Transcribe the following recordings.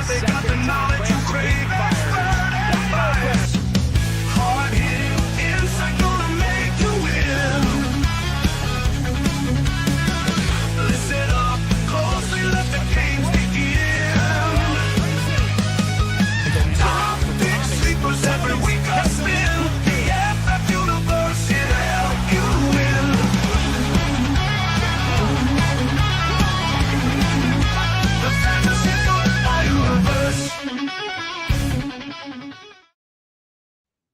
They got the knowledge you crave. Expert advice. Hard hitting insight gonna make you win. Listen up closely, let the games begin. Top pick sleepers every week I spin. The FF universe, it'll help you win. The fantasy football universe.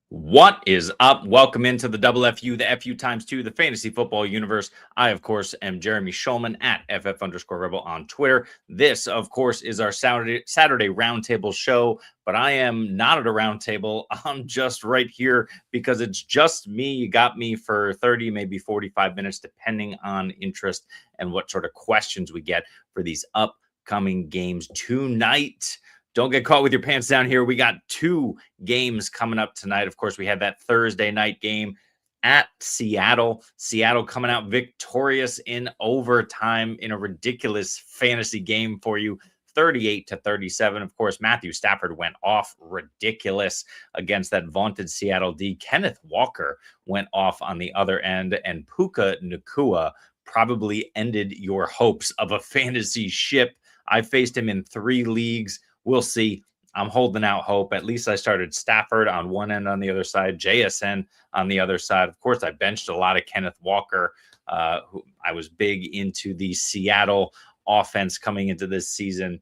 What is up? Welcome into the Double FU, the FU times 2, the fantasy football universe. I, of course, am Jeremy Schulman at FF_Rebel on Twitter. This, of course, is our Saturday Roundtable show, but I am not at a roundtable. I'm just right here because it's just me. You got me for 30, maybe 45 minutes, depending on interest and what sort of questions we get for these upcoming games tonight. Don't get caught with your pants down here. We got 2 games coming up tonight. Of course, we had that Thursday night game at Seattle. Seattle coming out victorious in overtime in a ridiculous fantasy game for you, 38-37. Of course, Matthew Stafford went off ridiculous against that vaunted Seattle D. Kenneth Walker went off on the other end, and Puka Nacua probably ended your hopes of a fantasy ship. I faced him in 3 leagues. We'll see. I'm holding out hope. At least I started Stafford on one end, on the other side, JSN on the other side. Of course, I benched a lot of Kenneth Walker, who I was big into the Seattle offense coming into this season.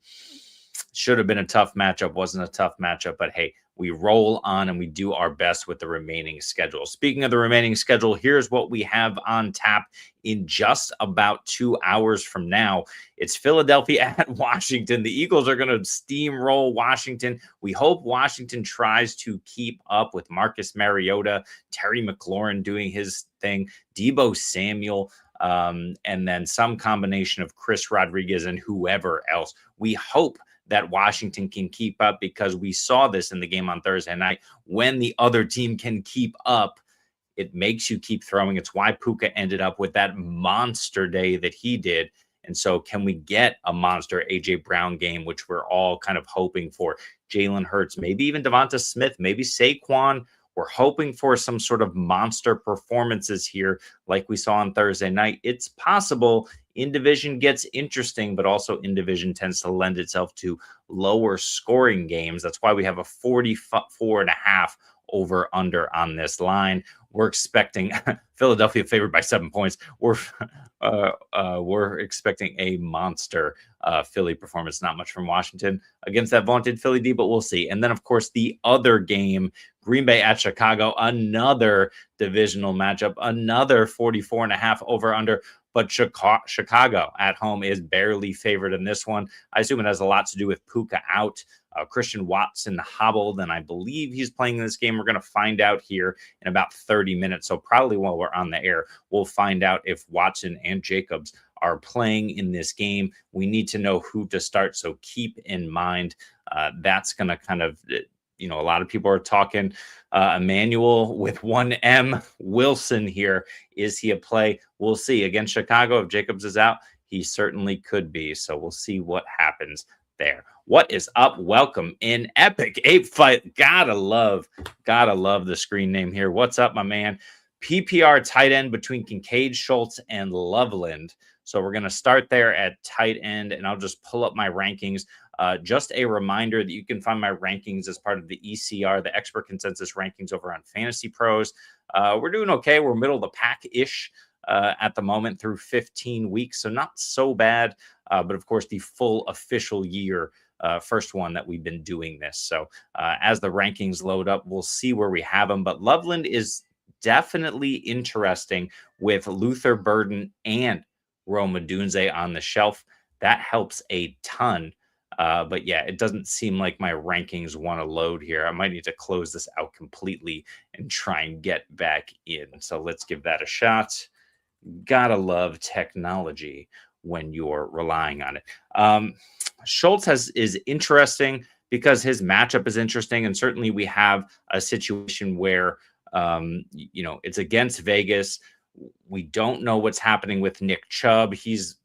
Should have been a tough matchup. Wasn't a tough matchup, but hey, we roll on and we do our best with the remaining schedule. Speaking of the remaining schedule, here's what we have on tap in just about 2 hours from now. It's Philadelphia at Washington. The Eagles are going to steamroll Washington. We hope Washington tries to keep up with Marcus Mariota, Terry McLaurin doing his thing, Deebo Samuel, and then some combination of Chris Rodriguez and whoever else. We hope that Washington can keep up, because we saw this in the game on Thursday night. When the other team can keep up, it makes you keep throwing. It's why Puka ended up with that monster day that he did. And so can we get a monster A.J. Brown game, which we're all kind of hoping for? Jalen Hurts, maybe even Devonta Smith, maybe Saquon. We're hoping for some sort of monster performances here like we saw on Thursday night. It's possible. In division gets interesting, but also in division tends to lend itself to lower scoring games. That's why we have a 44.5 over under on this line. We're expecting Philadelphia favored by 7 points. We're expecting a monster Philly performance. Not much from Washington against that vaunted Philly D, but we'll see. And then, of course, the other game, Green Bay at Chicago, another divisional matchup, another 44.5 over under. But Chicago at home is barely favored in this one. I assume it has a lot to do with Puka out. Christian Watson hobbled, and I believe he's playing in this game. We're going to find out here in about 30 minutes. So probably while we're on the air, we'll find out if Watson and Jacobs are playing in this game. We need to know who to start. So keep in mind that's going to kind of, a lot of people are talking Emmanuel with 1 M Wilson here. Is he a play? We'll see. Against Chicago, if Jacobs is out, he certainly could be. So we'll see what happens there. What is up? Welcome in Epic Ape Fight. Gotta love the screen name here. What's up, my man? PPR tight end between Kincaid, Schultz, and Loveland. So we're going to start there at tight end, and I'll just pull up my rankings. Just a reminder that you can find my rankings as part of the ECR, the Expert Consensus Rankings over on Fantasy Pros. We're doing okay. We're middle of the pack-ish at the moment through 15 weeks, so not so bad. But, of course, the full official year, first one that we've been doing this. So as the rankings load up, we'll see where we have them. But Loveland is definitely interesting with Luther Burden and Rome Odunze on the shelf. That helps a ton. But yeah, it doesn't seem like my rankings want to load here. I might need to close this out completely and try and get back in. So let's give that a shot. Gotta love technology when you're relying on it. Schultz is interesting because his matchup is interesting. And certainly we have a situation where, it's against Vegas. We don't know what's happening with Nick Chubb. He's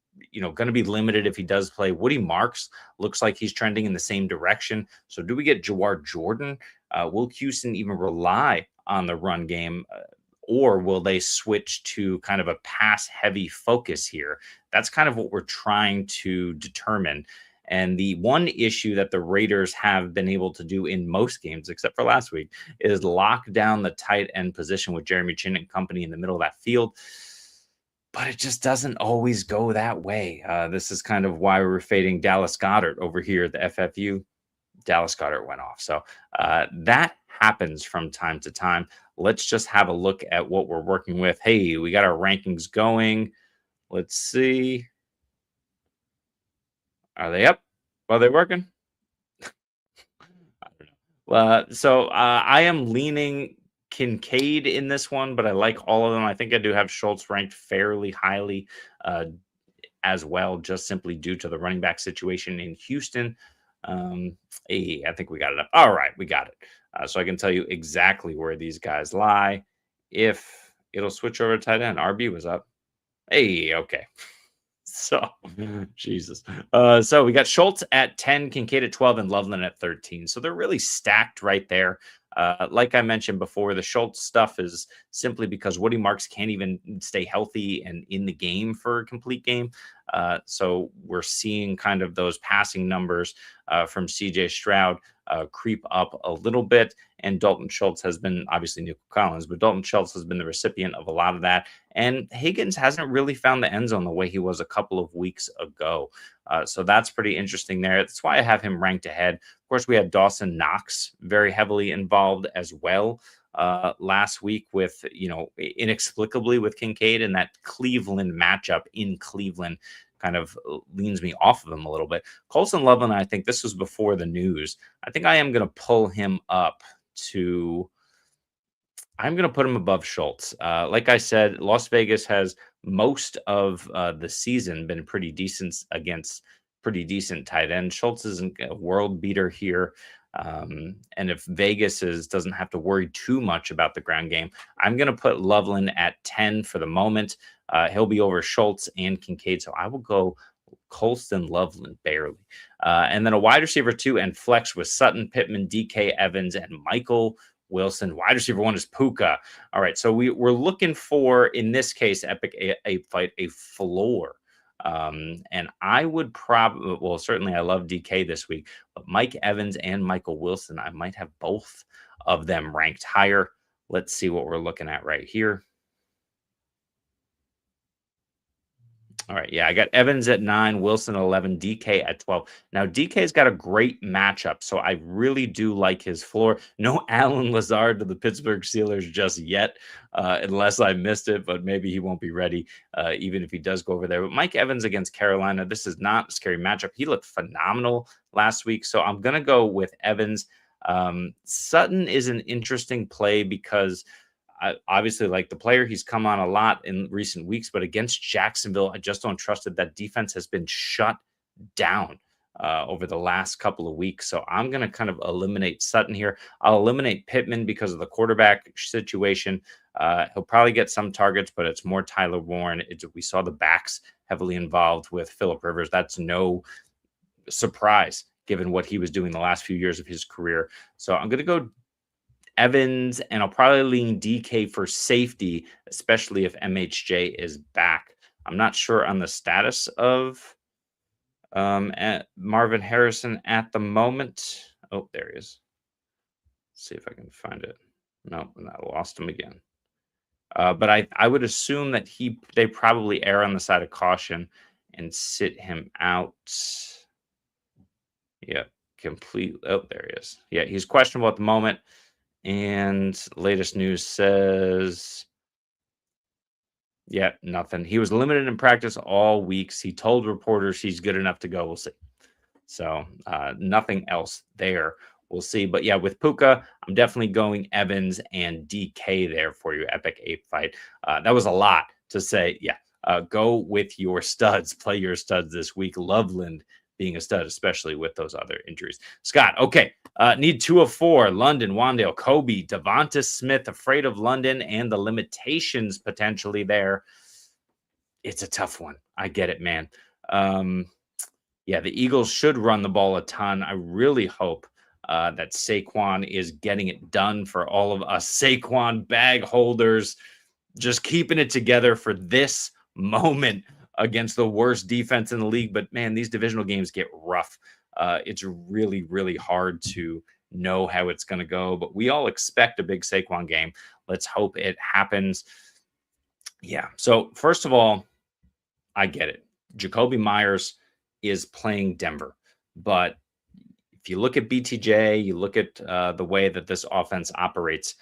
going to be limited if he does play. Woody Marks looks like he's trending in the same direction. So do we get Jawar Jordan? Will Houston even rely on the run game? Or will they switch to kind of a pass heavy focus here? That's kind of what we're trying to determine. And the one issue that the Raiders have been able to do in most games, except for last week, is lock down the tight end position with Jeremy Chin and company in the middle of that field. But it just doesn't always go that way. This is kind of why we're fading Dallas Goedert over here at the FFU. Dallas Goedert went off. So that happens from time to time. Let's just have a look at what we're working with. Hey, we got our rankings going. Let's see. Are they up? Are they working? I don't know. So I am leaning Kincaid in this one, but I like all of them. I think I do have Schultz ranked fairly highly as well, just simply due to the running back situation in Houston. I think we got it up. All right, we got it. So I can tell you exactly where these guys lie. If it'll switch over to tight end, RB was up. Hey, okay. So, Jesus. So we got Schultz at 10, Kincaid at 12, and Loveland at 13. So they're really stacked right there. Like I mentioned before, the Schultz stuff is simply because Woody Marks can't even stay healthy and in the game for a complete game. So we're seeing kind of those passing numbers from CJ Stroud creep up a little bit. And Dalton Schultz has been, obviously Nico Collins, but Dalton Schultz has been the recipient of a lot of that. And Higgins hasn't really found the end zone the way he was a couple of weeks ago. So that's pretty interesting there. That's why I have him ranked ahead. Of course, we had Dawson Knox very heavily involved as well last week with, inexplicably with Kincaid, and that Cleveland matchup in Cleveland kind of leans me off of him a little bit. Colson Loveland, I think this was before the news. I think I am going to pull him up to, I'm going to put him above Schultz. Like I said, Las Vegas has most of the season been pretty decent against pretty decent tight end. Schultz isn't a world beater here. And if Vegas doesn't have to worry too much about the ground game, I'm going to put Loveland at 10 for the moment. He'll be over Schultz and Kincaid. So I will go Colston Loveland barely. And then a wide receiver 2 and flex with Sutton, Pittman, DK Evans, and Michael Wilson. Wide receiver 1 is Puka. All right. So we're looking for, in this case, Epic a fight, a floor. And I would probably, well, certainly I love DK this week, but Mike Evans and Michael Wilson, I might have both of them ranked higher. Let's see what we're looking at right here. All right. Yeah, I got Evans at 9, Wilson at 11, DK at 12. Now, DK's got a great matchup, so I really do like his floor. No Alan Lazard to the Pittsburgh Steelers just yet, unless I missed it, but maybe he won't be ready, even if he does go over there. But Mike Evans against Carolina, this is not a scary matchup. He looked phenomenal last week, so I'm going to go with Evans. Sutton is an interesting play because I obviously like the player. He's come on a lot in recent weeks, but against Jacksonville, I just don't trust it. That defense has been shut down over the last couple of weeks. So I'm going to kind of eliminate Sutton here. I'll eliminate Pittman because of the quarterback situation. He'll probably get some targets, but it's more Tyler Warren. We saw the backs heavily involved with Phillip Rivers. That's no surprise given what he was doing the last few years of his career. So I'm going to go Evans, and I'll probably lean DK for safety, especially if MHJ is back. I'm not sure on the status of Marvin Harrison at the moment. Oh, there he is. Let's see if I can find it. No, I lost him again. But I would assume that they probably err on the side of caution and sit him out. Yeah, complete. Oh, there he is. Yeah, he's questionable at the moment. And latest news says, yeah, nothing. He was limited in practice all weeks. He told reporters he's good enough to go. We'll see. So nothing else there. We'll see. But yeah, with Puka, I'm definitely going Evans and DK there for you. Epic ape fight. That was a lot to say. Yeah, go with your studs. Play your studs this week. Loveland being a stud, especially with those other injuries. Scott, okay. Need 2 of 4. London, Wandale, Kobe, Devonta Smith, afraid of London and the limitations potentially there. It's a tough one. I get it, man. Um, yeah, the Eagles should run the ball a ton. I really hope that Saquon is getting it done for all of us Saquon bag holders, just keeping it together for this moment against the worst defense in the league. But man, these divisional games get rough. It's really, really hard to know how it's going to go. But we all expect a big Saquon game. Let's hope it happens. Yeah. So first of all, I get it. Jacoby Myers is playing Denver, but if you look at BTJ, you look at the way that this offense operates,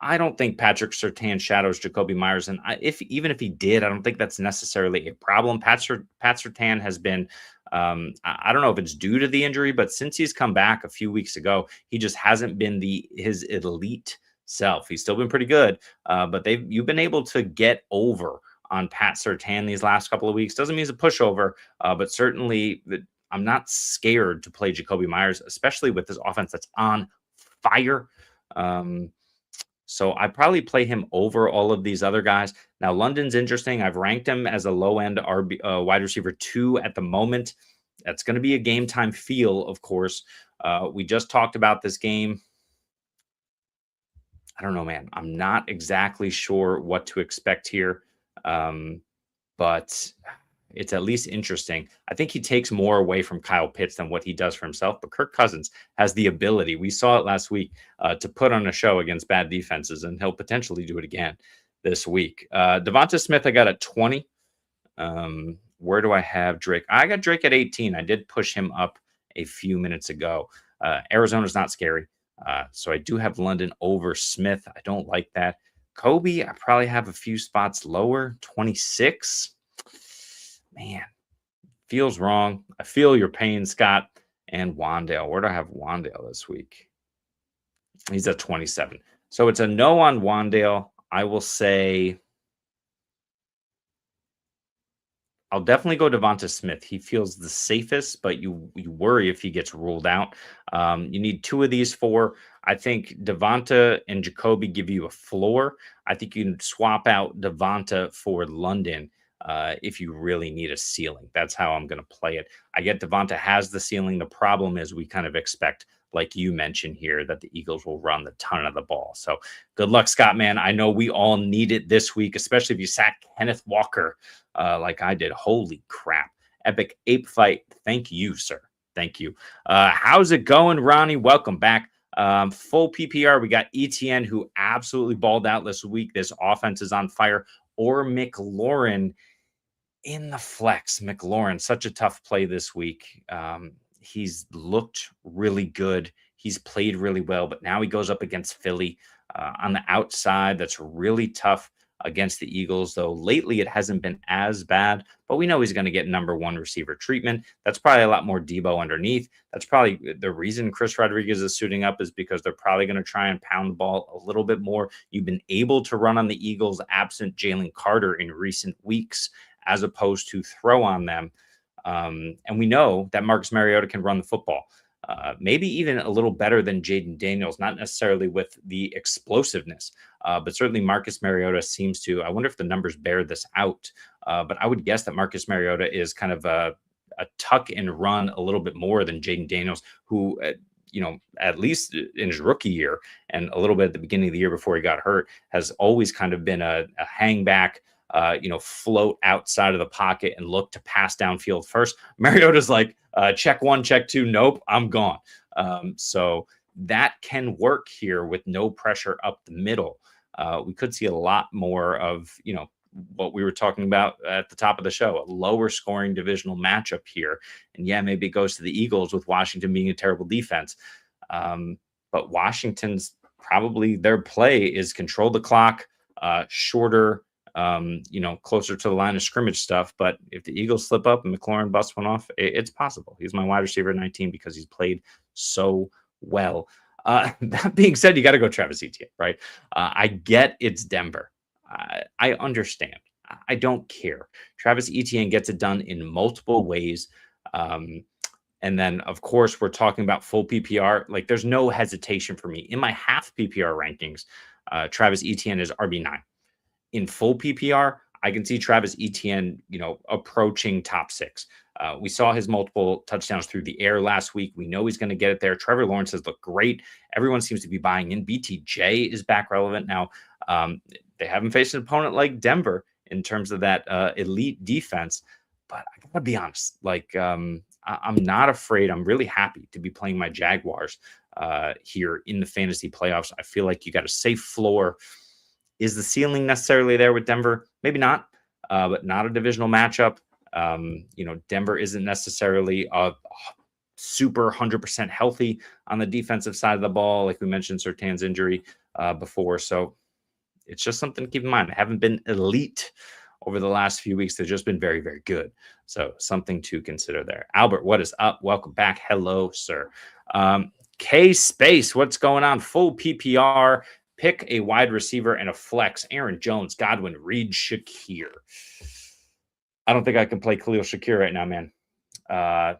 I don't think Patrick Surtain shadows Jacoby Myers, and even if he did, I don't think that's necessarily a problem. Pat Surtain has been, I don't know if it's due to the injury, but since he's come back a few weeks ago, he just hasn't been his elite self. He's still been pretty good, but you've been able to get over on Pat Surtain these last couple of weeks. Doesn't mean he's a pushover, but certainly I'm not scared to play Jacoby Myers, especially with this offense that's on fire. So I probably play him over all of these other guys. Now, London's interesting. I've ranked him as a low-end wide receiver 2 at the moment. That's going to be a game-time feel, of course. We just talked about this game. I don't know, man. I'm not exactly sure what to expect here, but it's at least interesting. I think he takes more away from Kyle Pitts than what he does for himself. But Kirk Cousins has the ability, we saw it last week, to put on a show against bad defenses, and he'll potentially do it again this week. Devonta Smith, I got at 20. Where do I have Drake? I got Drake at 18. I did push him up a few minutes ago. Arizona's not scary. So I do have London over Smith. I don't like that. Kobe, I probably have a few spots lower, 26. Man, feels wrong. I feel your pain, Scott. And Wandale. Where do I have Wandale this week? He's at 27. So it's a no on Wandale. I will say I'll definitely go Devonta Smith. He feels the safest, but you worry if he gets ruled out. You need 2 of these 4. I think Devonta and Jacoby give you a floor. I think you can swap out Devonta for London if you really need a ceiling. That's how I'm going to play it. I get Devonta has the ceiling. The problem is we kind of expect, like you mentioned here, that the Eagles will run the ton of the ball. So good luck, Scott, man. I know we all need it this week, especially if you sack Kenneth Walker like I did. Holy crap. Epic ape fight. Thank you, sir. Thank you. How's it going, Ronnie? Welcome back. Full PPR. We got ETN, who absolutely balled out this week. This offense is on fire. Or McLaurin in the flex. McLaurin, such a tough play this week. He's looked really good. He's played really well, but now he goes up against Philly on the outside. That's really tough against the Eagles, though lately it hasn't been as bad, but we know he's going to get number 1 receiver treatment. That's probably a lot more Debo underneath. That's probably the reason Chris Rodriguez is suiting up, is because they're probably going to try and pound the ball a little bit more. You've been able to run on the Eagles absent Jalen Carter in recent weeks, as opposed to throw on them. And we know that Marcus Mariota can run the football. Maybe even a little better than Jaden Daniels, not necessarily with the explosiveness, but certainly Marcus Mariota seems to. I wonder if the numbers bear this out, but I would guess that Marcus Mariota is kind of a tuck and run a little bit more than Jaden Daniels, who, at least in his rookie year and a little bit at the beginning of the year before he got hurt, has always kind of been a hang back, float outside of the pocket and look to pass downfield first. Mariota's like, check 1, check 2. Nope, I'm gone. So that can work here with no pressure up the middle. We could see a lot more of, what we were talking about at the top of the show, a lower scoring divisional matchup here. And yeah, maybe it goes to the Eagles with Washington being a terrible defense. But Washington's probably their play is control the clock, shorter, closer to the line of scrimmage stuff. But if the Eagles slip up and McLaurin busts one off, it's possible. He's my wide receiver 19 because he's played so well. That being said, you got to go Travis Etienne, right? I get it's Denver. I understand. I don't care. Travis Etienne gets it done in multiple ways. And then, of course, we're talking about full PPR. Like, there's no hesitation for me. In my half PPR rankings, Travis Etienne is RB9. In full PPR, I can see Travis Etienne, approaching top 6. We saw his multiple touchdowns through the air last week. We know he's going to get it there. Trevor Lawrence has looked great. Everyone seems to be buying in. BTJ is back relevant now. They haven't faced an opponent like Denver in terms of that elite defense. But I gotta be honest, I'm not afraid. I'm really happy to be playing my Jaguars here in the fantasy playoffs. I feel like you got a safe floor. Is the ceiling necessarily there with Denver? Maybe not, but not a divisional matchup. Denver isn't necessarily a super 100% healthy on the defensive side of the ball, like we mentioned Surtain's injury before. So it's just something to keep in mind. I haven't been elite over the last few weeks. They've just been very, very good. So something to consider there. Albert, what is up? Welcome back. Hello, sir. K-Space, what's going on? Full PPR. Pick a wide receiver and a flex. Aaron Jones, Godwin, Reed, Shakir. I don't think I can play Khalil Shakir right now, man.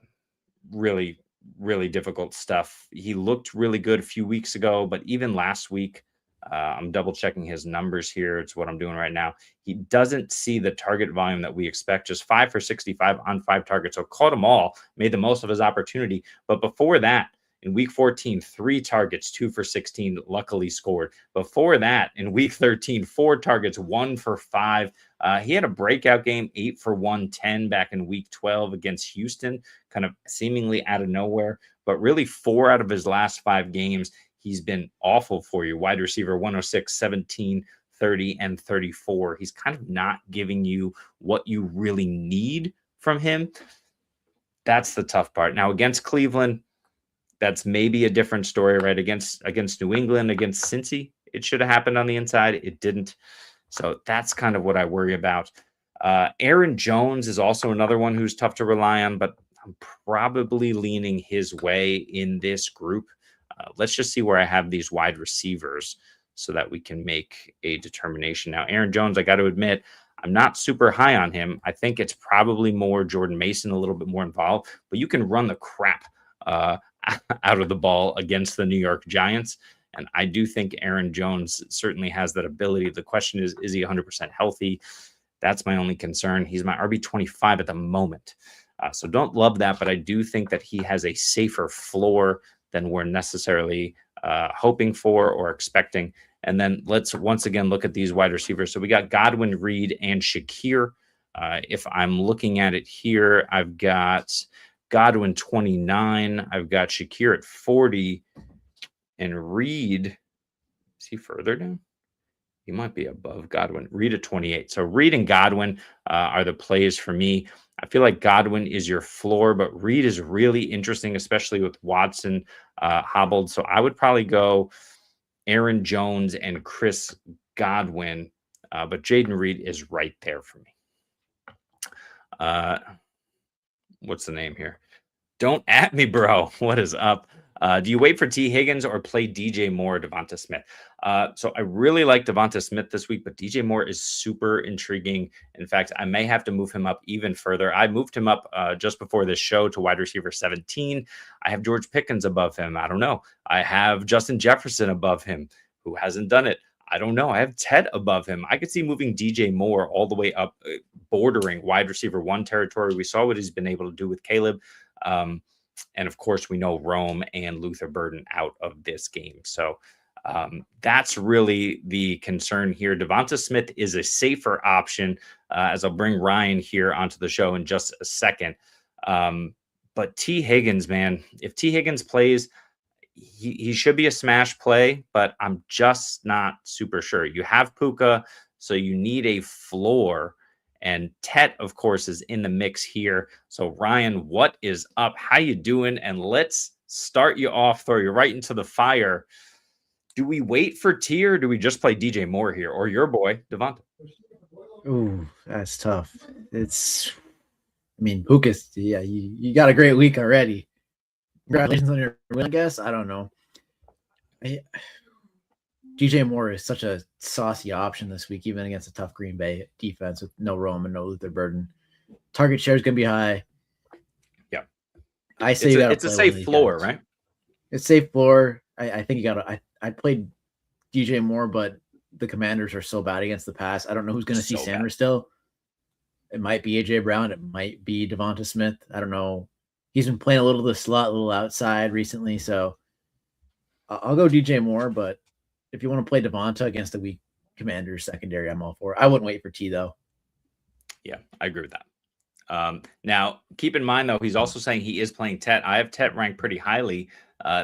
Really, really difficult stuff. He looked really good a few weeks ago, but even last week, I'm double checking his numbers here. It's what I'm doing right now. He doesn't see the target volume that we expect, just 5 for 65 on 5 targets. So caught them all, made the most of his opportunity. But before that, in week 14, 3 targets, 2 for 16, luckily scored. Before that, in week 13, 4 targets, 1 for 5. He had a breakout game, 8 for 110 back in week 12 against Houston, kind of seemingly out of nowhere. But really 4 out of his last 5 games, he's been awful for you. Wide receiver 106, 17, 30, and 34. He's kind of not giving you what you really need from him. That's the tough part. Now, against Cleveland, that's maybe a different story, right? Against New England, against Cincy, it should have happened on the inside. It didn't. So that's kind of what I worry about. Aaron Jones is also another one who's tough to rely on, but I'm probably leaning his way in this group. Let's just see where I have these wide receivers so that we can make a determination. Now, Aaron Jones, I got to admit, I'm not super high on him. I think it's probably more Jordan Mason, a little bit more involved, but you can run the crap out of the ball against the New York Giants. And I do think Aaron Jones certainly has that ability. The question is he 100% healthy? That's my only concern. He's my RB25 at the moment. So don't love that, but I do think that he has a safer floor than we're necessarily hoping for or expecting. And then let's once again look at these wide receivers. So we got Godwin, Reed, and Shakir. If I'm looking at it here, I've got Godwin 29. I've got Shakir at 40. And Reed, is he further down? He might be above Godwin. Reed at 28. So Reed and Godwin are the plays for me. I feel like Godwin is your floor, but Reed is really interesting, especially with Watson hobbled. So I would probably go Aaron Jones and Chris Godwin, but Jaden Reed is right there for me. What's the name here? Don't at me, bro. What is up? Do you wait for T. Higgins or play DJ Moore or Devonta Smith? So I really like Devonta Smith this week, but DJ Moore is super intriguing. In fact, I may have to move him up even further. I moved him up just before this show to wide receiver 17. I have George Pickens above him. I don't know. I have Justin Jefferson above him, who hasn't done it. I don't know. I have Ted above him. I could see moving DJ Moore all the way up, bordering wide receiver 1 territory. We saw what he's been able to do with Caleb. And of course, we know Rome and Luther Burden out of this game. So that's really the concern here. Devonta Smith is a safer option, as I'll bring Ryan here onto the show in just a second. But T. Higgins, man, if T. Higgins plays, he should be a smash play, but I'm just not super sure. You have Puka, so you need a floor. And Tet, of course, is in the mix here. So, Ryan, what is up? How you doing? And let's start you off, throw you right into the fire. Do we wait for T or do we just play DJ Moore here? Or your boy, Devonta? Ooh, that's tough. Pukas, yeah, you got a great week already. Congratulations on your win, I guess. I don't know. DJ Moore is such a saucy option this week, even against a tough Green Bay defense with no Rome and no Luther Burden. Target share is going to be high. Yeah. I say it's a safe floor, right? It's safe floor. I think you got to – I played DJ Moore, but the Commanders are so bad against the pass. I don't know who's going to see So Sanders still. It might be AJ Brown. It might be Devonta Smith. I don't know. He's been playing a little the slot, a little outside recently. So I'll go DJ Moore. But if you want to play Devonta against the weak Commanders secondary, I'm all for it. I wouldn't wait for T though. Yeah, I agree with that. Now, keep in mind, though, he's also saying he is playing Tet. I have Tet ranked pretty highly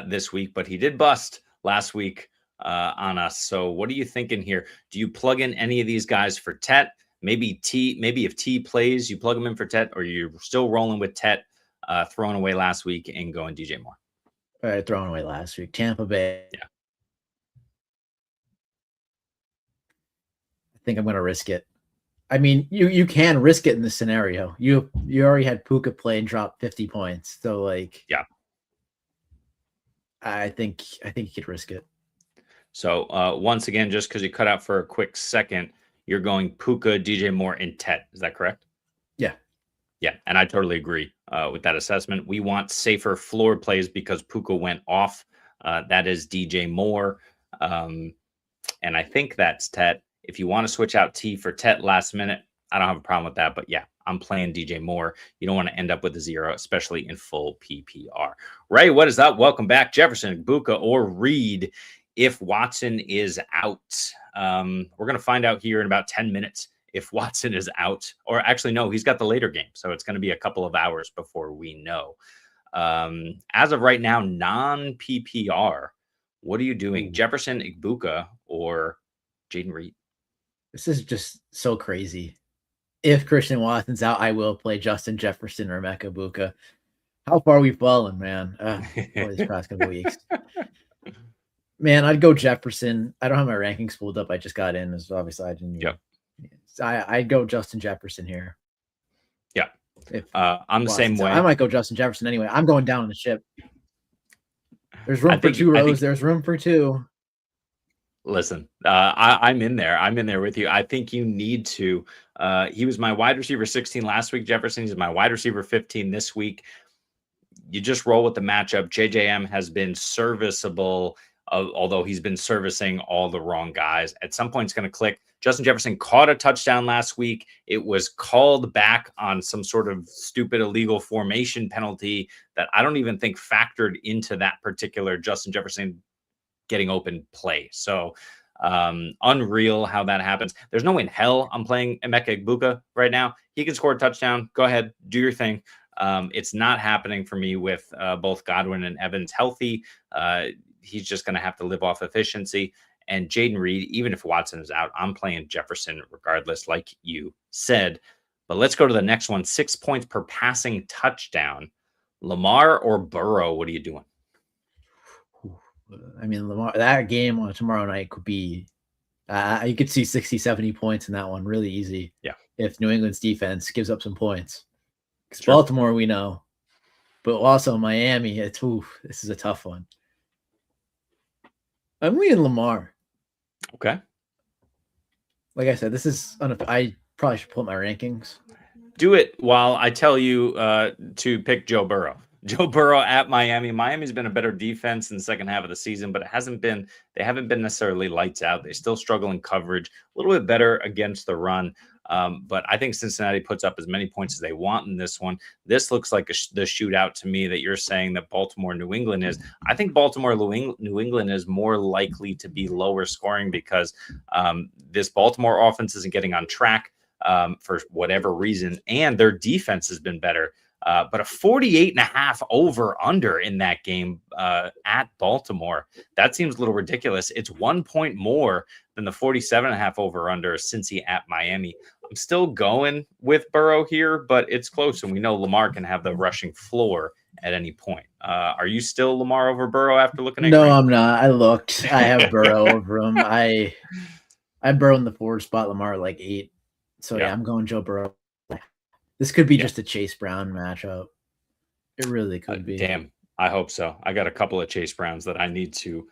this week, but he did bust last week on us. So what are you thinking here? Do you plug in any of these guys for Tet? Maybe if T plays, you plug him in for Tet, or you're still rolling with Tet, throwing away last week and going DJ Moore? All right, throwing away last week. Tampa Bay. Yeah. I think I'm going to risk it. I mean, you can risk it in this scenario. You already had Puka play and drop 50 points. So like, yeah, I think you could risk it. So once again, just because you cut out for a quick second, you're going Puka, DJ Moore, and Tet. Is that correct? Yeah. Yeah, and I totally agree with that assessment. We want safer floor plays because Puka went off. That is DJ Moore. And I think that's Tet. If you want to switch out T for Tet last minute, I don't have a problem with that. But yeah, I'm playing DJ Moore. You don't want to end up with a 0, especially in full PPR. Ray, what is up? Welcome back. Jefferson, Buka, or Reed if Watson is out. We're going to find out here in about 10 minutes if Watson is out. Or actually, no, he's got the later game. So it's going to be a couple of hours before we know. As of right now, non-PPR, what are you doing? Jefferson, Igbuka, or Jaden Reed? This is just so crazy. If Christian Watson's out, I will play Justin Jefferson or Emeka Egbuka. How far we've fallen, man. For these past couple weeks. Man, I'd go Jefferson. I don't have my rankings pulled up. I just got in. So obviously I didn't. Yep. I'd go Justin Jefferson here. Yeah. I'm the same way. I might go Justin Jefferson anyway. I'm going down on the ship. There's room for 2 rows. There's room for 2. Listen, I'm in there. I'm in there with you. I think you need to. He was my wide receiver 16 last week, Jefferson. He's my wide receiver 15 this week. You just roll with the matchup. JJM has been serviceable, although he's been servicing all the wrong guys. At some point, it's going to click. Justin Jefferson caught a touchdown last week. It was called back on some sort of stupid illegal formation penalty that I don't even think factored into that particular Justin Jefferson getting open play. So unreal how that happens. There's no way in hell I'm playing Emeka Egbuka right now. He can score a touchdown. Go ahead, do your thing. It's not happening for me with both Godwin and Evans healthy. He's just going to have to live off efficiency. And Jaden Reed, even if Watson is out, I'm playing Jefferson regardless, like you said. But let's go to the next one. 6 points per passing touchdown. Lamar or Burrow? What are you doing? I mean, Lamar, that game on tomorrow night could be, you could see 60, 70 points in that one really easy. Yeah. If New England's defense gives up some points. Sure. Baltimore, we know. But also Miami, this is a tough one. I'm leaning Lamar. Okay. Like I said, this is, I probably should pull up my rankings. Do it while I tell you to pick Joe Burrow. Joe Burrow at Miami. Miami's been a better defense in the second half of the season, but they haven't been necessarily lights out. They still struggle in coverage, a little bit better against the run. But I think Cincinnati puts up as many points as they want in this one. This looks like the shootout to me that you're saying that Baltimore, New England is. I think Baltimore, New England is more likely to be lower scoring because this Baltimore offense isn't getting on track for whatever reason, and their defense has been better. But a 48.5 over under in that game at Baltimore, that seems a little ridiculous. It's 1 point more than the 47.5 over under Cincy at Miami. I'm still going with Burrow here, but it's close. And we know Lamar can have the rushing floor at any point. Are you still Lamar over Burrow after looking at No, I'm not. I looked. I have Burrow over him. I Burrow in the 4 spot, Lamar like 8. So yeah, I'm going Joe Burrow. This could be just a Chase Brown matchup. It really could be. Damn, I hope so. I got a couple of Chase Browns that I need to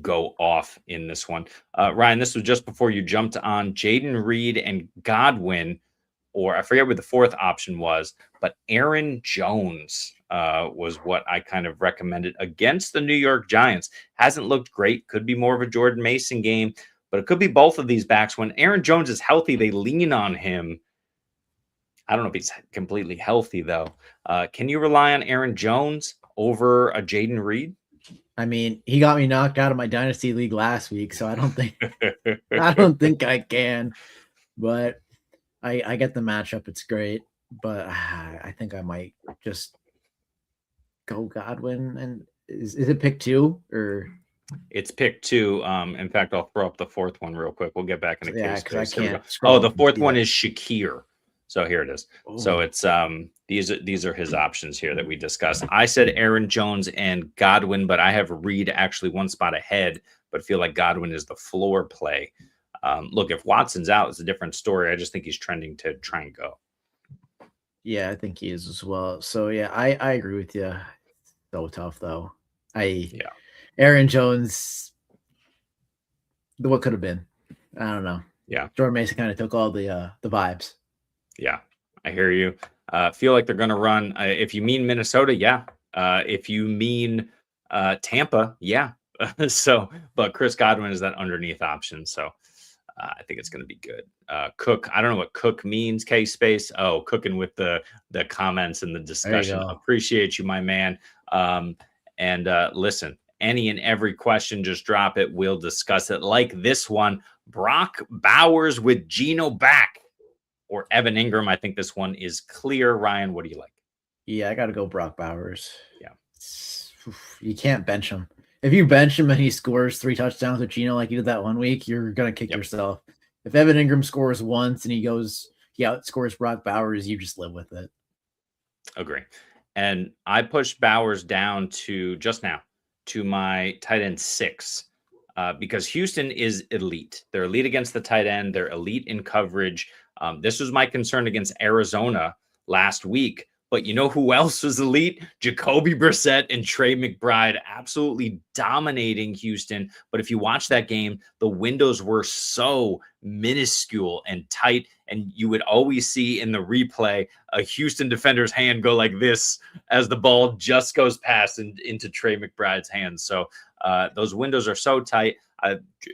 go off in this one. Ryan, this was just before you jumped on Jaden Reed and Godwin, or I forget what the fourth option was, but Aaron Jones was what I kind of recommended against the New York Giants. Hasn't looked great. Could be more of a Jordan Mason game. but it could be both of these backs. When Aaron Jones is healthy, they lean on him. I don't know if he's completely healthy, though. Can you rely on Aaron Jones over a Jaden Reed? I mean, he got me knocked out of my dynasty league last week, so I don't think I can. But I get the matchup. It's great, but I think I might just go Godwin. And is it pick 2 or? It's pick 2. In fact, I'll throw up the fourth one real quick. We'll get back in the case. Because I can't. Oh, the fourth one is Shakir. So here it is. Oh. So it's these are his options here that we discussed. I said Aaron Jones and Godwin, but I have Reed actually one spot ahead, but feel like Godwin is the floor play. Look, if Watson's out, it's a different story. I just think he's trending to try and go. Yeah, I think he is as well. So yeah, I agree with you. So tough though. Aaron Jones, what could have been? I don't know. Yeah, Jordan Mason kind of took all the vibes. Yeah, I hear you. Feel like they're going to run. If you mean Minnesota, yeah. If you mean Tampa, yeah. But Chris Godwin is that underneath option. So I think it's going to be good. Cook, I don't know what Cook means, K-Space. Oh, cooking with the comments and the discussion. Appreciate you, my man. And listen, any and every question, just drop it. We'll discuss it like this one. Brock Bowers with Geno back. Or Evan Ingram. I think this one is clear. Ryan, what do you like? Yeah, I got to go Brock Bowers. Yeah. You can't bench him. If you bench him and he scores 3 touchdowns with Geno like you did that one week, you're going to kick yourself. If Evan Ingram scores once and he outscores Brock Bowers, you just live with it. Agree. And I pushed Bowers down to just now to my tight end 6 because Houston is elite. They're elite against the tight end. They're elite in coverage. This was my concern against Arizona last week, but you know who else was elite? Jacoby Brissett and Trey McBride absolutely dominating Houston. But if you watch that game, the windows were so minuscule and tight, and you would always see in the replay a Houston defender's hand go like this as the ball just goes past and into Trey McBride's hands. So those windows are so tight.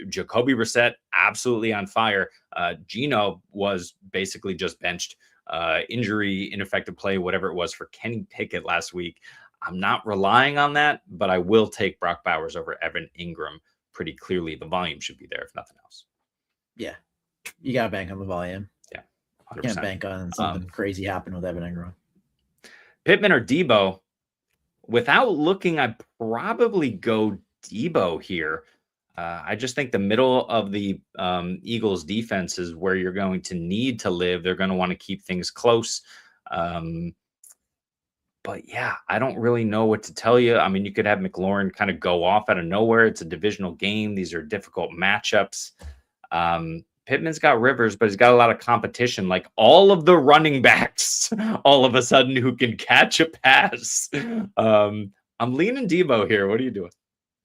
Jacoby Brissett absolutely on fire. Geno was basically just benched. Injury, ineffective play, whatever it was for Kenny Pickett last week. I'm not relying on that, but I will take Brock Bowers over Evan Ingram pretty clearly. The volume should be there if nothing else. Yeah, you got to bank on the volume. Yeah, 100%. You can't bank on something crazy happen with Evan Ingram. Pittman or Debo? Without looking, I'd probably go Debo here. I just think the middle of the Eagles defense is where you're going to need to live. They're going to want to keep things close. But yeah, I don't really know what to tell you. I mean, you could have McLaurin kind of go off out of nowhere. It's a divisional game. These are difficult matchups. Pittman's got Rivers, but he's got a lot of competition. Like all of the running backs, all of a sudden, who can catch a pass. I'm leaning Debo here. What are you doing?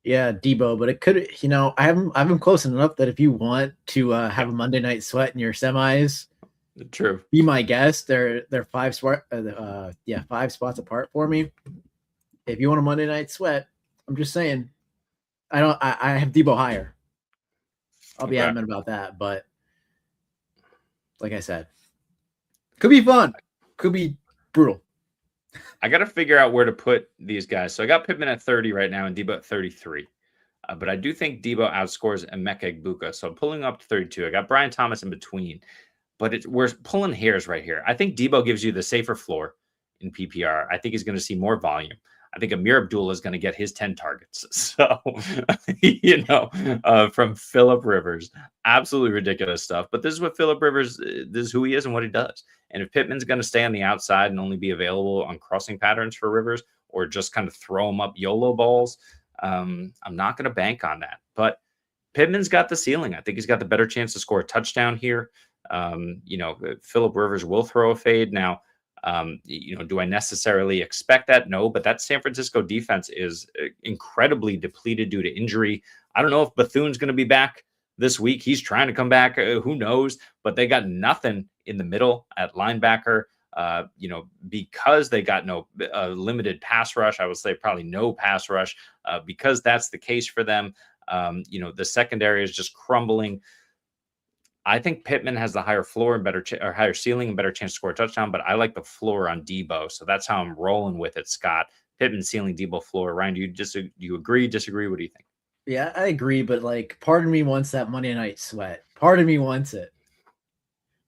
Yeah, Debo, but it could, I have him close enough that if you want to have a Monday night sweat in your semis, true, be my guest. They're 5 spots apart for me. If you want a Monday night sweat, I'm just saying, I have Debo higher. I'll be adamant about that, but like I said, could be fun, could be brutal. I got to figure out where to put these guys. So I got Pittman at 30 right now and Debo at 33. But I do think Debo outscores Emeka Egbuka. So I'm pulling up to 32. I got Brian Thomas in between. But we're pulling hairs right here. I think Debo gives you the safer floor in PPR. I think he's going to see more volume. I think Amir Abdullah is going to get his 10 targets. So, from Phillip Rivers, absolutely ridiculous stuff. But this is what Phillip Rivers, this is who he is and what he does. And if Pittman's going to stay on the outside and only be available on crossing patterns for Rivers or just kind of throw him up YOLO balls, I'm not going to bank on that. But Pittman's got the ceiling. I think he's got the better chance to score a touchdown here. Phillip Rivers will throw a fade. Now, do I necessarily expect that? No, but that San Francisco defense is incredibly depleted due to injury. I don't know if Bethune's going to be back this week. He's trying to come back. Who knows? But they got nothing in the middle at linebacker. Because they got no limited pass rush, I would say probably no pass rush. Because that's the case for them. The secondary is just crumbling. I think Pittman has the higher floor and or higher ceiling and better chance to score a touchdown, but I like the floor on Debo. So that's how I'm rolling with it, Scott. Pittman ceiling, Debo floor. Ryan, do you agree, disagree? What do you think? Yeah, I agree, but like part of me wants that Monday night sweat. Part of me wants it.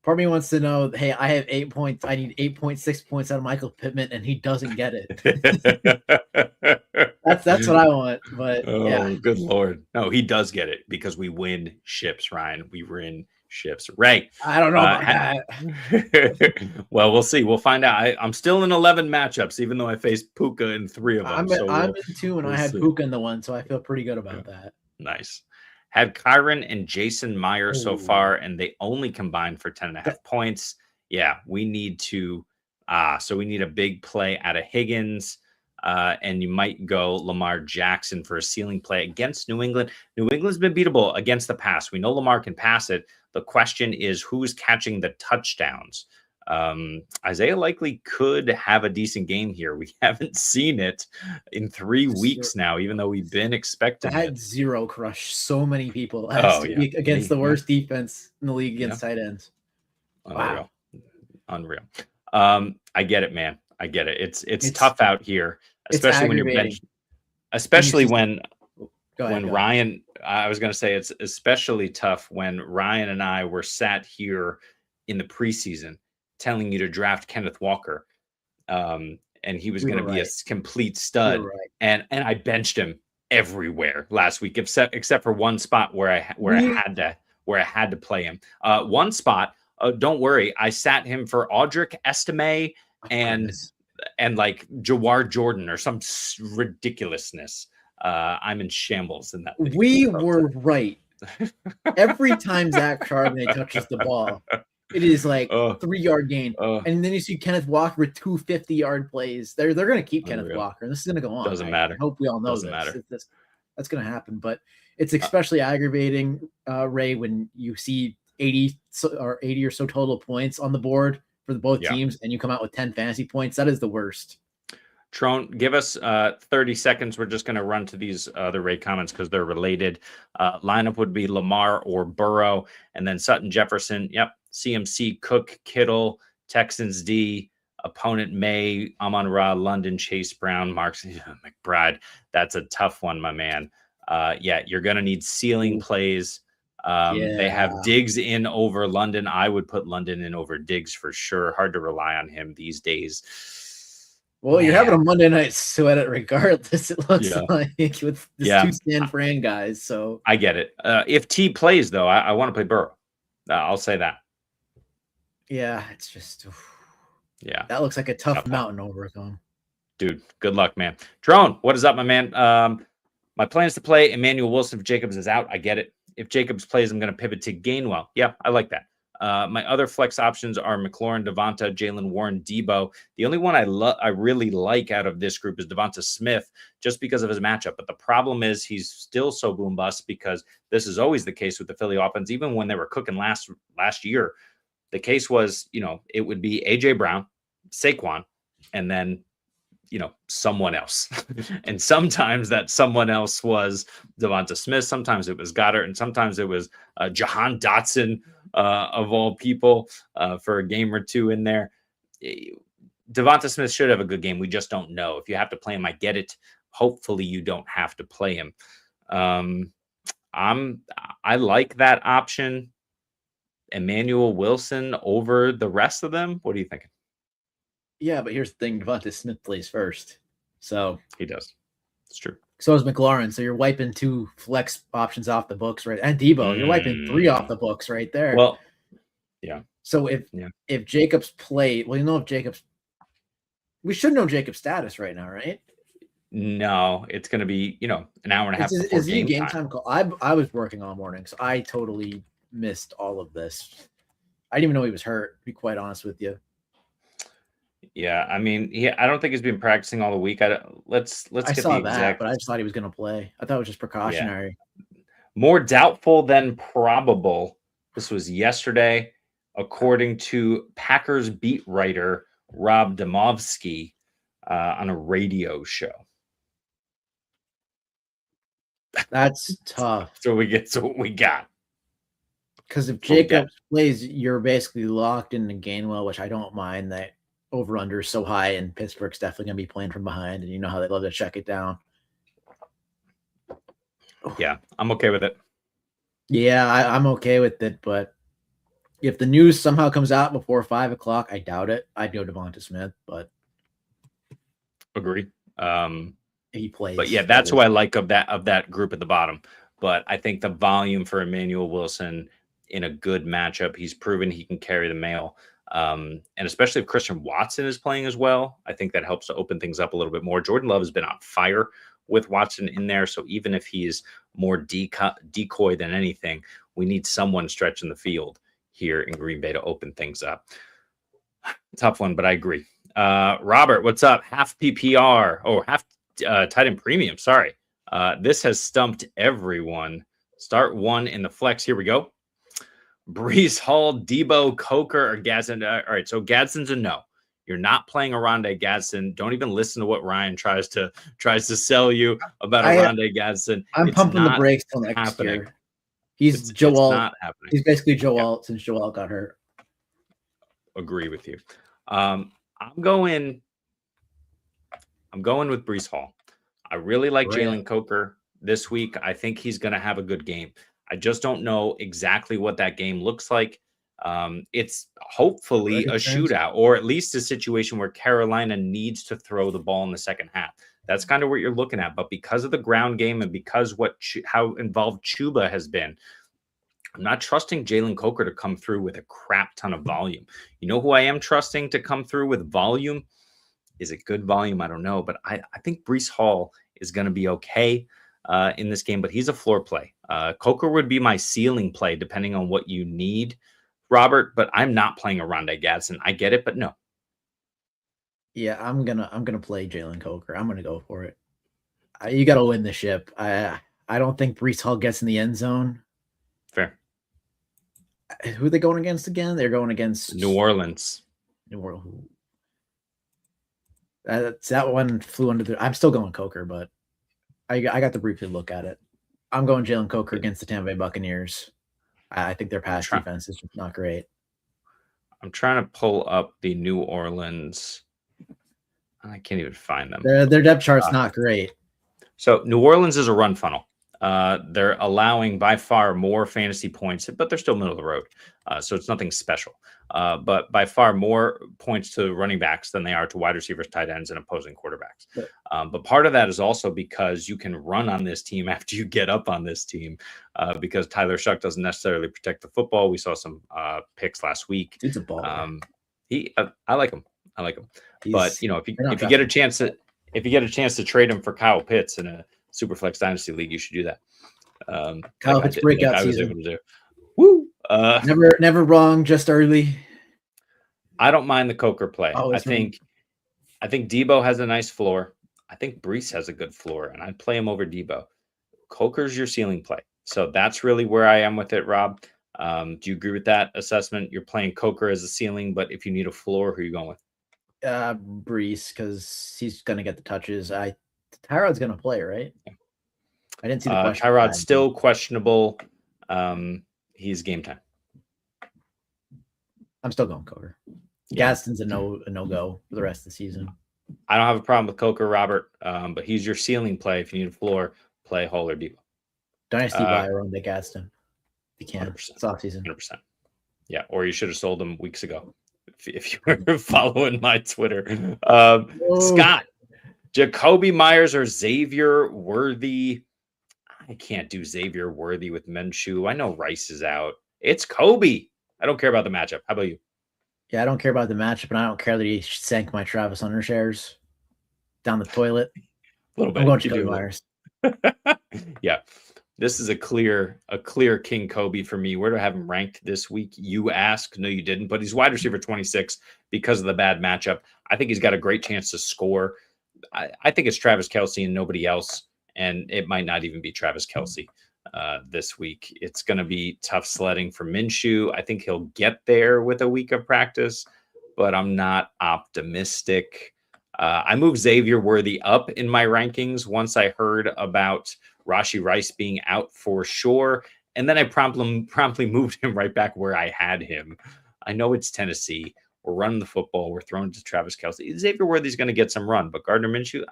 Part of me wants to know, hey, I have 8 points. I need 8.6 points out of Michael Pittman, and he doesn't get it. That's what I want. But yeah, Good Lord. No, he does get it because we win ships, Ryan. We win ships. Ray. I don't know about that. Well, we'll see. We'll find out. I'm still in 11 matchups, even though I faced Puka in 3 of them. I'm in 2, and I had Puka in the 1, so I feel pretty good about that. Nice. Had Kyron and Jason Meyer so far, and they only combined for 10.5 points. Yeah, we need to. So we need a big play out of Higgins. And you might go Lamar Jackson for a ceiling play against New England. New England's been beatable against the pass. We know Lamar can pass it. The question is who's catching the touchdowns. Isaiah likely could have a decent game here. We haven't seen it in 3 weeks now, even though we've been expecting I had it. zero crush so many people last week against the worst defense in the league against tight ends. Unreal. Wow. Unreal. I get it, man. I get it. It's tough out here, especially when you're benched. Especially when Ryan, I was going to say it's especially tough when Ryan and I were sat here in the preseason telling you to draft Kenneth Walker. And he was going to be a complete stud. And I benched him everywhere last week, except for one spot where I had to play him. One spot, don't worry, I sat him for Audric Estime and like Jawar Jordan or some ridiculolusness. I'm in shambles in that league. We were right. Every time Zach Charbonnet touches the ball, it is like 3-yard gain. And then you see Kenneth Walker with 2 50-yard plays. They're going to keep Kenneth Walker, and this is going to go on. Doesn't matter. I hope we all know that's going to happen. But it's especially aggravating, Ray, when you see 80 or so total points on the board for both teams, and you come out with 10 fantasy points. That is the worst. Trone, give us 30 seconds. We're just going to run to these other Ray comments because they're related. Lineup would be Lamar or Burrow, and then Sutton, Jefferson. Yep. CMC, Cook, Kittle, Texans D, opponent May, Amon-Ra, London, Chase Brown, Marks, McBride. That's a tough one, my man. You're going to need ceiling plays. They have Diggs in over London. I would put London in over Diggs for sure. Hard to rely on him these days. Well, you're having a Monday night sweat it regardless, it looks like, with the 2 San Fran guys. So I get it. If T plays, though, I want to play Burrow. I'll say that. Yeah, it's just that looks like a tough mountain to overcome. Dude, good luck, man. Drone, what is up, my man? My plan is to play Emmanuel Wilson if Jacobs is out. I get it. If Jacobs plays, I'm going to pivot to Gainwell. Yeah, I like that. My other flex options are McLaurin, Devonta, Jalen Warren, Debo. The only one I really like out of this group is Devonta Smith, just because of his matchup. But the problem is he's still so boom bust because this is always the case with the Philly offense. Even when they were cooking last year, the case was, it would be A.J. Brown, Saquon, and then, someone else. And sometimes that someone else was Devonta Smith. Sometimes it was Goddard. And sometimes it was Jahan Dotson, of all people, for a game or two in there. Devonta Smith should have a good game. We just don't know. If you have to play him, I get it. Hopefully you don't have to play him. I like that option. Emmanuel Wilson over the rest of them. What are you thinking? Yeah, but here's the thing. Devonta Smith plays first. So he does. It's true. So is McLaurin. So you're wiping 2 flex options off the books, right? And Debo, you're wiping 3 off the books right there. Well, yeah. So if Jacobs played, if Jacobs, we should know Jacobs' status right now, right? No, it's going to be, an hour and a half. Is he a game time call? I was working all morning, so I totally missed all of this. I didn't even know he was hurt, to be quite honest with you. Yeah, I mean, I don't think he's been practicing all the week. Let's I get saw the exact. But I just thought he was going to play. I thought it was just precautionary. Yeah. More doubtful than probable. This was yesterday, according to Packers beat writer Rob Demovsky on a radio show. That's tough. So we get so what we got. Because if That's what we got. Jacobs plays, you're basically locked into Gainwell, which I don't mind. That over-under is so high, and Pittsburgh's definitely going to be playing from behind, and you know how they love to check it down. Yeah, I'm okay with it. Yeah, I'm okay with it, but if the news somehow comes out before 5 o'clock, I doubt it. I'd go Devonta Smith, but Agree. he plays. But yeah, that's who I like of that group at the bottom. But I think the volume for Emmanuel Wilson in a good matchup, he's proven he can carry the mail. And especially if Christian Watson is playing as well, I think that helps to open things up a little bit more. Jordan Love has been on fire with Watson in there. So even if he's more decoy than anything, we need someone stretching the field here in Green Bay to open things up. Tough one, but I agree. Robert, what's up? Half PPR. Oh, half tight end premium. Sorry. This has stumped everyone. Start one in the flex. Here we go. Brees Hall, Debo, Coker, or Gadsden. All right, so Gadsden's a no. You're not playing Arondé Gadsden. Don't even listen to what Ryan tries to sell you about Arondé Gadsden. I'm pumping the brakes till next year. He's Joel. It's not happening. He's basically Joel since Joel got hurt. Agree with you. I'm going with Brees Hall. I really like Jalen Coker this week. I think he's going to have a good game. I just don't know exactly what that game looks like. It's hopefully a shootout, or at least a situation where Carolina needs to throw the ball in the second half. That's kind of what you're looking at. But because of the ground game and because how involved Chuba has been, I'm not trusting Jalen Coker to come through with a crap ton of volume. You know who I am trusting to come through with volume? Is it good volume? I don't know. But I think Brees Hall is going to be okay in this game, but he's a floor play. Coker would be my ceiling play, depending on what you need, Robert, but I'm not playing Arondé Gadsden. I get it, but no. Yeah, I'm gonna play Jalen Coker. I'm gonna go for it. You got to win the ship. I don't think Brees Hall gets in the end zone. Fair. Who are they going against again? They're going against New Orleans. That one flew under the. I'm still going Coker, but I got to briefly look at it. I'm going Jalen Coker against the Tampa Bay Buccaneers. I think their pass defense is not great. I'm trying to pull up the New Orleans. I can't even find them. Their depth chart's not great. So New Orleans is a run funnel. They're allowing by far more fantasy points, but they're still middle of the road. So it's nothing special. But by far more points to running backs than they are to wide receivers, tight ends, and opposing quarterbacks. But part of that is also because you can run on this team after you get up on this team, because Tyler Shuck doesn't necessarily protect the football. We saw some picks last week. It's a ball. I like him. But you know, if you get a chance to trade him for Kyle Pitts in a Superflex Dynasty League, you should do that. Kyle Pitts breakout season. I was able to do. Woo! Never wrong, just early. I don't mind the Coker play. I think Debo has a nice floor. I think Brees has a good floor, and I'd play him over Debo. Coker's your ceiling play. So that's really where I am with it, Rob. Do you agree with that assessment? You're playing Coker as a ceiling, but if you need a floor, who are you going with? Brees, because he's going to get the touches. Tyrod's going to play, right? I didn't see the question. Tyrod's still questionable. He's game time. I'm still going Coker. Gaston's a no-go for the rest of the season. I don't have a problem with Coker, Robert, but he's your ceiling play. If you need a floor, play Hall or Debo. Dynasty buy Arondé Gaston. You can. 100%. It's off season. 100%. Yeah, or you should have sold him weeks ago if you were following my Twitter. Scott, Jacoby Myers or Xavier Worthy? I can't do Xavier Worthy with Minshew. I know Rice is out. It's Kobe. I don't care about the matchup. How about you? Yeah, I don't care about the matchup, and I don't care that he sank my Travis Hunter shares down the toilet. A little bit. I'm going Jacoby Myers. Yeah. This is a clear King Kobe for me. Where do I have him ranked this week? You ask. No, you didn't. But he's wide receiver 26 because of the bad matchup. I think he's got a great chance to score. I think it's Travis Kelce and nobody else. And it might not even be Travis Kelce this week. It's going to be tough sledding for Minshew. I think he'll get there with a week of practice, but I'm not optimistic. I moved Xavier Worthy up in my rankings once I heard about Rashi Rice being out for sure. And then I promptly moved him right back where I had him. I know it's Tennessee. We're running the football. We're throwing to Travis Kelce. Xavier Worthy's going to get some run, but Gardner Minshew,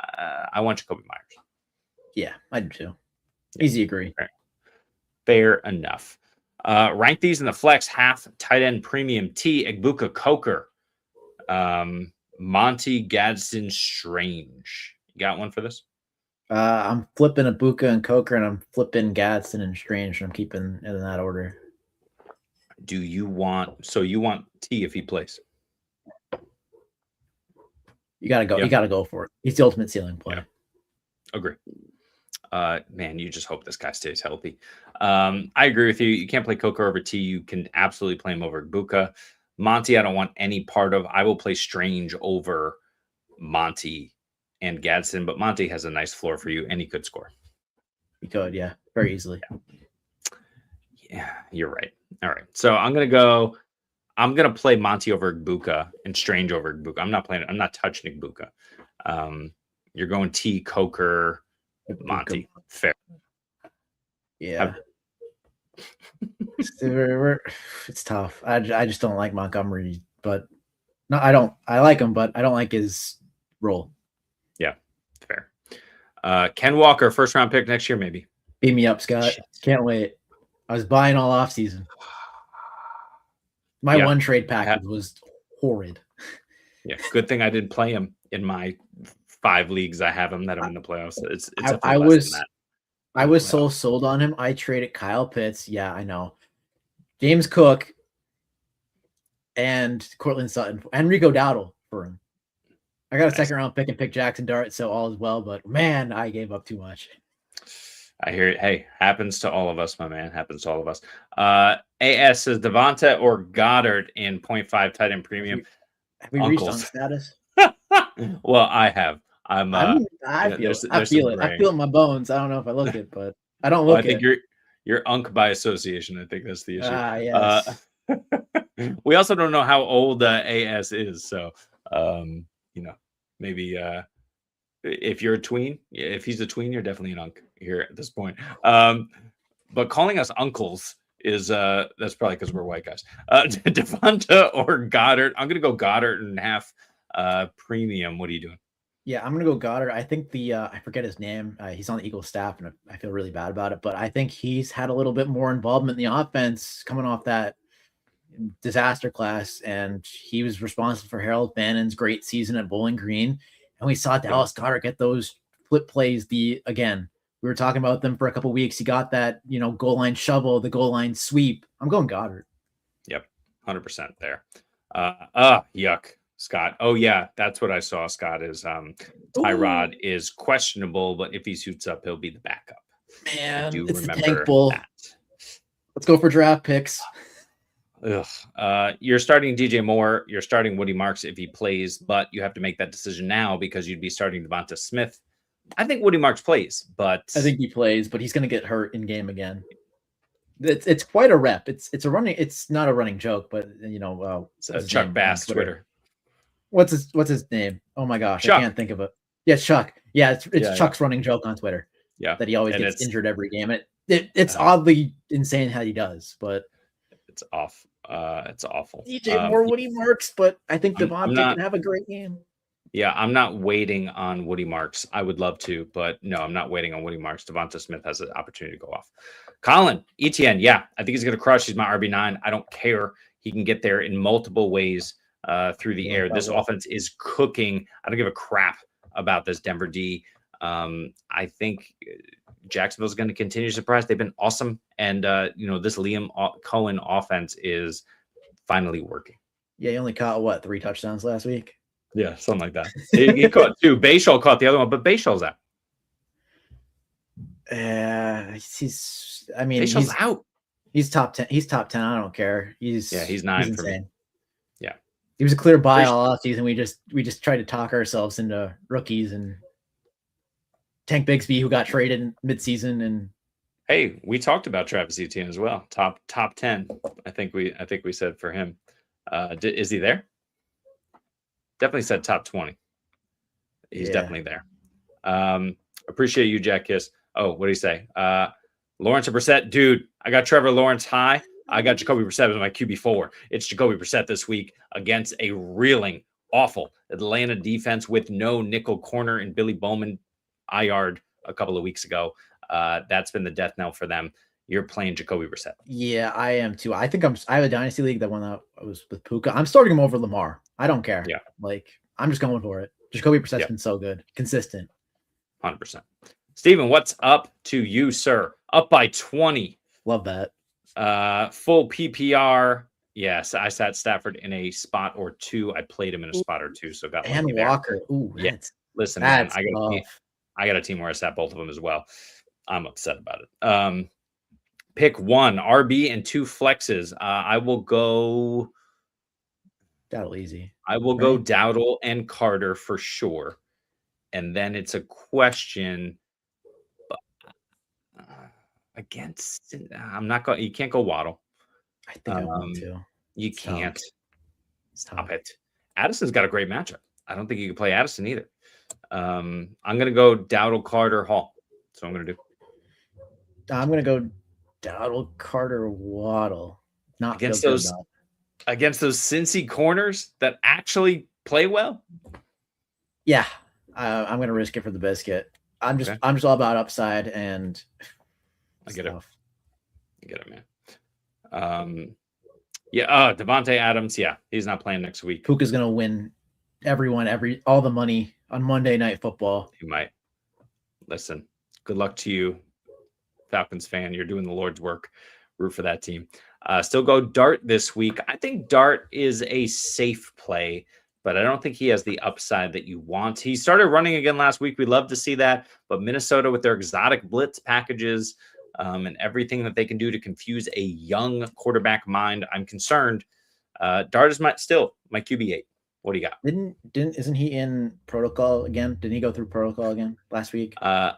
I want Jacoby Myers. Yeah, I do too. Easy agree. Fair enough. Rank these in the flex: half, tight end premium, T, Egbuka, Coker, Monty, Gadsden, Strange. You got one for this? I'm flipping Ibuka and Coker, and I'm flipping Gadsden and Strange. And I'm keeping it in that order. Do you want T if he plays? You gotta go. Yeah. You gotta go for it. He's the ultimate ceiling play. Yeah. Agree. Man, you just hope this guy stays healthy. I agree with you. You can't play Coker over T. You can absolutely play him over Ibuka. Monty, I don't want any part of. I will play Strange over Monty and Gadsden, but Monty has a nice floor for you, and he could score. He could, yeah, very easily. Yeah, you're right. All right, so I'm gonna play Monty over Ibuka and Strange over Ibuka. I'm not touching Ibuka. You're going T, Coker, Monty. Fair. Yeah. It's tough. I just don't like Montgomery, but no, I like him, but I don't like his role. Yeah, fair. Ken Walker, first round pick next year, maybe. Beat me up, Scott. Shit. Can't wait. I was buying all off season. My one trade package was horrid. Yeah, good thing I didn't play him in my 5 leagues. I have him that I'm in the playoffs. It's I was so sold on him. I traded Kyle Pitts. Yeah, I know. James Cook and Cortland Sutton and Rico Dowdle for him. I got a second round pick and picked Jackson Dart, so all is well. But man, I gave up too much. I hear it. Hey, happens to all of us, my man. Happens to all of us. AS says Devonta or Goddard in 0.5 tight end premium. Have we reached on status? Well, I have. I feel it. I feel it in my bones. I don't know if I look it, but I don't look I think you're unk by association. I think that's the issue. Yes. We also don't know how old AS is, so maybe if you're a tween, if he's a tween, you're definitely an unk here at this point. But calling us uncles is that's probably because we're white guys. Devonta or Goddard? I'm gonna go Goddard and half premium. What are you doing? Yeah, I'm gonna go Goddard. I think I forget his name. He's on the Eagles staff, and I feel really bad about it. But I think he's had a little bit more involvement in the offense coming off that disaster class, and he was responsible for Harold Bannon's great season at Bowling Green. And we saw Dallas Goedert get those flip plays. We were talking about them for a couple of weeks. He got that, goal line shovel, the goal line sweep. I'm going Goddard. Yep, 100% there. Yuck. Scott. Oh yeah, that's what I saw. Scott is Tyrod is questionable, but if he suits up, he'll be the backup. Man, I do it's remember the tank bowl. that. Let's go for draft picks. You're starting DJ Moore. You're starting Woody Marks if he plays, but you have to make that decision now because you'd be starting Devonta Smith. I think Woody Marks plays, but I think he plays, but he's going to get hurt in game again. It's quite a rep. It's a running. It's not a running joke, but Chuck Bass Twitter. What's his name? Oh my gosh, Chuck. I can't think of it. Yeah, Chuck. Yeah, it's Chuck's running joke on Twitter. Yeah, that he always gets injured every game. It's oddly insane how he does, but it's off. It's awful. DJ Moore, Woody Marks, but I think Devonta can have a great game. Yeah, I'm not waiting on Woody Marks. I would love to, but no, I'm not waiting on Woody Marks. Devonta Smith has an opportunity to go off. Colin, ETN, yeah, I think he's going to crush. He's my RB9. I don't care. He can get there in multiple ways through the air. This offense is cooking. I don't give a crap about this Denver D. I think Jacksonville's going to continue to surprise. They've been awesome. And, this Liam Cohen offense is finally working. Yeah, he only caught, 3 touchdowns last week? Yeah, something like that. He caught 2. Bayshall caught the other one, but Bayshall's out. He's out. He's top 10. He's top 10. I don't care. He's 9 for me. Yeah. He was a clear buy all offseason. We just tried to talk ourselves into rookies and Tank Bigsby, who got traded in midseason. And hey, we talked about Travis Etienne as well. Top 10. I think we said for him. Is he there? Definitely said top 20. He's Yeah. definitely there. Appreciate you, Jack Kiss. Oh, what do you say? Lawrence and Brissett, dude. I got Trevor Lawrence high. I got Jacoby Brissett as my QB4. It's Jacoby Brissett this week against a reeling, awful Atlanta defense with no nickel corner and Billy Bowman IR'd a couple of weeks ago. That's been the death knell for them. You're playing Jacoby Brissett. Yeah, I am too. I have a dynasty league, that one that was with Puka. I'm starting him over Lamar. I don't care. Yeah. Like, I'm just going for it. Jacoby Brissett's Yep. been so good. Consistent. 100%. Steven, what's up to you, sir? Up by 20. Love that. Full PPR. Yes, I sat Stafford in a spot or two. I played him in a spot or two, so got And lucky there. Walker. Ooh, Yeah. that's Listen, man, that's I tough. got a team where I sat both of them as well. I'm upset about it. Pick one RB and two flexes. I will go. That'll easy. I will go Right. Dowdle and Carter for sure, and then it's a question. Against, I'm not going. You can't go Waddle. I think I want to. You It's tough. can't. Stop tough. it. Addison's got a great matchup. I don't think you can play Addison either. I'm going to go Dowdle, Carter, Hall. That's what I'm going to do. I'm gonna go Dowdle, Carter, Waddle. Not Against feel good those- about it. Against those Cincy corners that actually play well. Yeah, I'm gonna risk it for the biscuit. I'm just Okay. all about upside and I get it. stuff. I get it, man. Yeah, Devontae Adams. Yeah, he's not playing next week. Puka's gonna win all the money on Monday Night Football. He might. Listen, good luck to you, Falcons fan. You're doing the Lord's work. Root for that team. Still go Dart this week. I think Dart is a safe play, but I don't think he has the upside that you want. He started running again last week. We love to see that, but Minnesota with their exotic blitz packages and everything that they can do to confuse a young quarterback mind, I'm concerned. Dart is still my QB8. What do you got? Isn't he in protocol again? Didn't he go through protocol again last week? I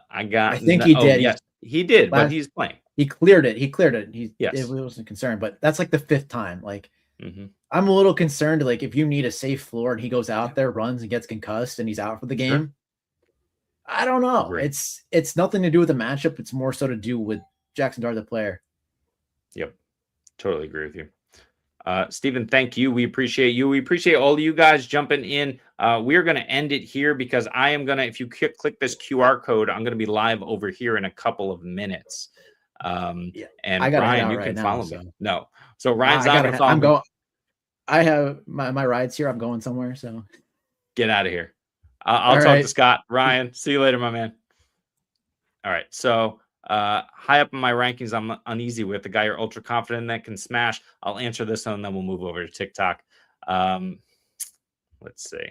think he did. Yes, he did, but he's playing. He cleared it. Yes. It wasn't concerned, but that's like the fifth time. Like, Mhm. I'm a little concerned. Like, if you need a safe floor and he goes out there, runs and gets concussed, and he's out for the game, Sure. I don't know. Agree. It's nothing to do with the matchup. It's more so to do with Jackson Dart, the player. Yep. Totally agree with you. Stephen, thank you. We appreciate you. We appreciate all of you guys jumping in. We're going to end it here because I am going to, if you click this QR code, I'm going to be live over here in a couple of minutes. And I gotta head Ryan, out you right can now, follow so. me. No. So Ryan's I not going to follow I'm me. going. I have my rides here. I'm going somewhere. So Get out of here. I'll All talk right. to Scott. Ryan, see you later, my man. All right. So high up in my rankings, I'm uneasy with the guy you're ultra confident that can smash. I'll answer this one, and then we'll move over to TikTok. Let's see.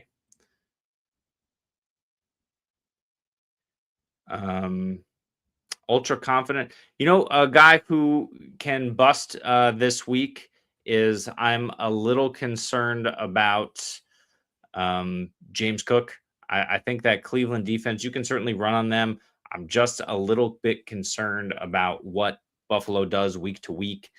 Ultra confident. You know, a guy who can bust this week is I'm a little concerned about James Cook. I think that Cleveland defense, you can certainly run on them. I'm just a little bit concerned about what Buffalo does week to week.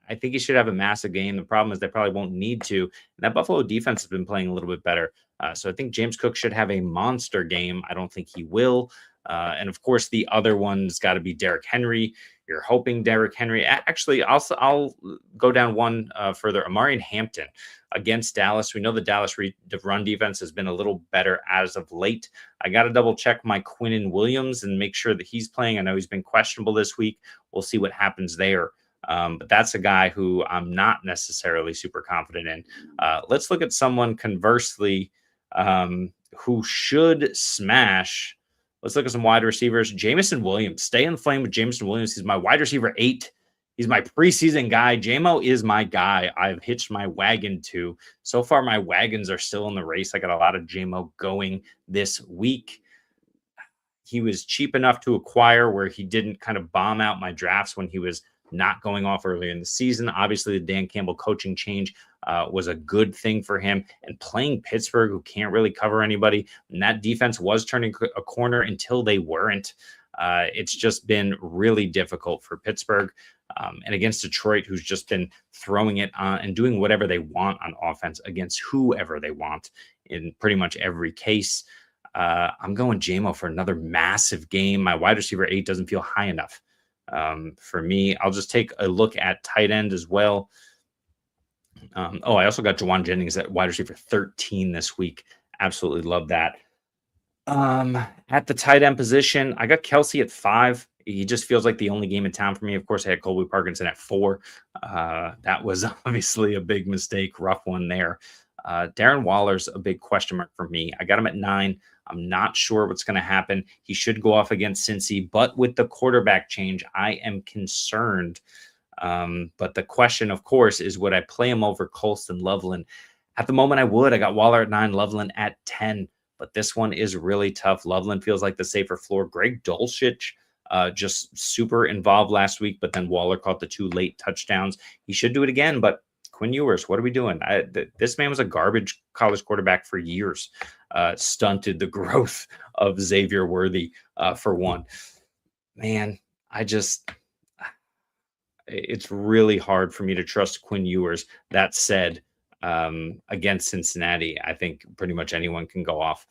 I think he should have a massive game. The problem is they probably won't need to. And that Buffalo defense has been playing a little bit better. So I think James Cook should have a monster game. I don't think he will. And of course, the other one's got to be Derrick Henry. You're hoping Derrick Henry. Actually, I'll go down one further. Amari Hampton against Dallas. We know the Dallas run defense has been a little better as of late. I got to double check my Quinnen Williams and make sure that he's playing. I know he's been questionable this week. We'll see what happens there. But that's a guy who I'm not necessarily super confident in. Let's look at someone conversely who should smash. Let's look at some wide receivers. Jameson Williams. Stay in the flame with Jameson Williams. He's my wide receiver 8. He's my preseason guy. JMO is my guy. I've hitched my wagon to. So far, my wagons are still in the race. I got a lot of JMO going this week. He was cheap enough to acquire where he didn't kind of bomb out my drafts when he was not going off earlier in the season. Obviously, the Dan Campbell coaching change was a good thing for him. And playing Pittsburgh, who can't really cover anybody, and that defense was turning a corner until they weren't. It's just been really difficult for Pittsburgh. And against Detroit, who's just been throwing it on and doing whatever they want on offense against whoever they want in pretty much every case. I'm going JMO for another massive game. My wide receiver 8 doesn't feel high enough for me. I'll just take a look at tight end as well. I also got Jawan Jennings at wide receiver 13 this week. Absolutely love that. At the tight end position, I got Kelsey at 5. He just feels like the only game in town for me. Of course, I had Colby Parkinson at 4. That was obviously a big mistake, rough one there. Darren Waller's a big question mark for me. I got him at 9. I'm not sure what's going to happen. He should go off against Cincy, but with the quarterback change, I am concerned. But the question, of course, is would I play him over Colston Loveland? At the moment, I would. I got Waller at 9, Loveland at 10. But this one is really tough. Loveland feels like the safer floor. Greg Dulcich just super involved last week, but then Waller caught the 2 late touchdowns. He should do it again, but Quinn Ewers, what are we doing? This man was a garbage college quarterback for years. Stunted the growth of Xavier Worthy for one. Man, it's really hard for me to trust Quinn Ewers. That said, against Cincinnati, I think pretty much anyone can go off,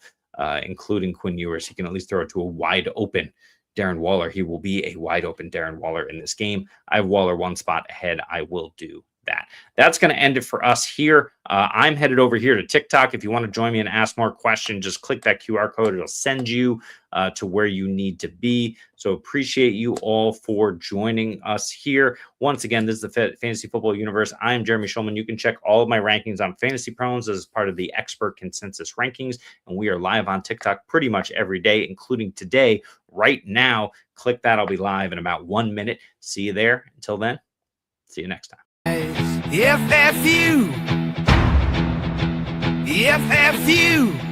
including Quinn Ewers. He can at least throw it to a wide open Darren Waller. He will be a wide open Darren Waller in this game. I have Waller 1 spot ahead. I will do that. That's going to end it for us here. I'm headed over here to TikTok. If you want to join me and ask more questions, just click that QR code. It'll send you to where you need to be. So appreciate you all for joining us here. Once again, this is the Fantasy Football Universe. I am Jeremy Schulman. You can check all of my rankings on Fantasy Prones as part of the Expert Consensus Rankings. And we are live on TikTok pretty much every day, including today. Right now, click that. I'll be live in about 1 minute. See you there. Until then, see you next time. FFU.